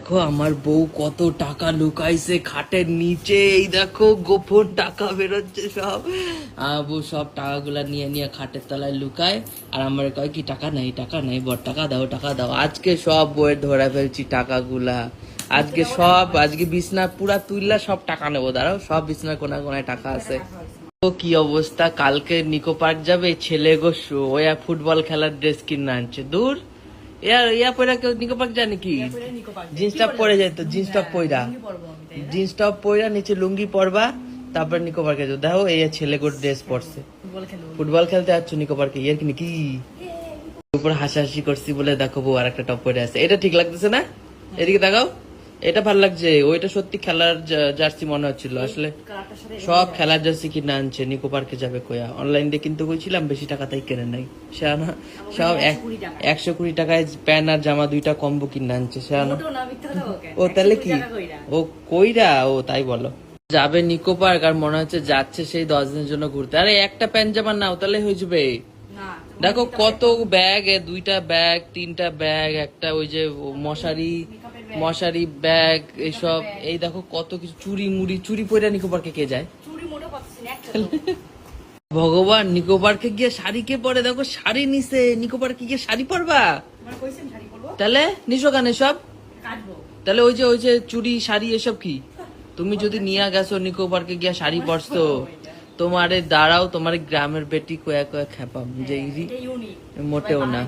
দেখো আমার বউ কত টাকা লুকাইছে খাটের নিচে, এই দেখো গোপন টাকা বেরোচ্ছে সব। বউ সব টাকাগুলা নিয়ে নিয়ে খাটের তলায় লুকায়, আর আমার কয় কি টাকা নাই টাকা নাই, বড় টাকা দাও টাকা দাও। আজকে সব বইয়ের ধরে ফেলছি টাকাগুলা, আজকে বিছনা পুরা তুললা সব টাকা নেবো, দাঁড়াও সব বিছনার কোনায় কোনায় টাকা আছে। ও কি অবস্থা, কালকে নিকো পার্ক যাবে ছেলে গো, ওয়া ফুটবল খেলার ড্রেস কিনে আনছে। দূর ইয়া পয়রা কেউ নিকো পার্ক যায় নাকি? জিন্স টপ পরে যায় তো, জিন্স টপ পয়রা নিচে লুঙ্গি পরবা, তারপর নিকো পার্কে যাও। দেখো এই ছেলে গো ড্রেস পরছে, ফুটবল খেলতে যাচ্ছ নিকো পার্কে, ইয়ার কি নাকি? উপর হাসাহাসি করছি বলে দেখো বউ আর একটা টপ পরে আছে। এটা ঠিক লাগতেছে না? এদিকে দেখাও, এটা ভালো লাগছে। ওইটা সত্যি খেলার জার্সি মনে হচ্ছিল, আসলে সব খেলার জার্সি কিনে আনছে। নিকো পার্কে যাবে কয়া, অনলাইন দিয়ে কিনতে গেছিলাম, বেশি টাকা তাই কেনে নাই। সেনা সব 120 টাকায় প্যান্ট আর জামা দুইটা কম্বো কিনে আনছে সেনা। ও তাহলে কি, ও কইরা ও তাই বলো। যাবে নিকো পার্ক আর মনে হচ্ছে যাচ্ছে সেই 10 দিনের জন্য ঘুরতে। আরে একটা প্যান্ট জামা নাও তাহলে হয়ে যাবে। দেখো কত ব্যাগ, 2টা ব্যাগ 3টা ব্যাগ, একটা ওই যে মশারি ব্যাগ, এইসব। এই দেখো কত কিছু, চুরি পরে নিকো পার্কে কে যায়? ভগবান, নিকো পার্কে গিয়ে শাড়ি কে পরে? দেখো শাড়ি নিছে, নিকো পার্কে গিয়ে শাড়ি পরবা? তাহলে নিশো গানে সব, তাহলে ওই যে চুরি শাড়ি এসব কি? তুমি যদি নিয়ে গেছো নিকো পার্কে গিয়া শাড়ি পরছো, তোমারে দাঁড়াও, তোমার গ্রামের বেটি কয়া কয়া খেপাম যে মোটেও না।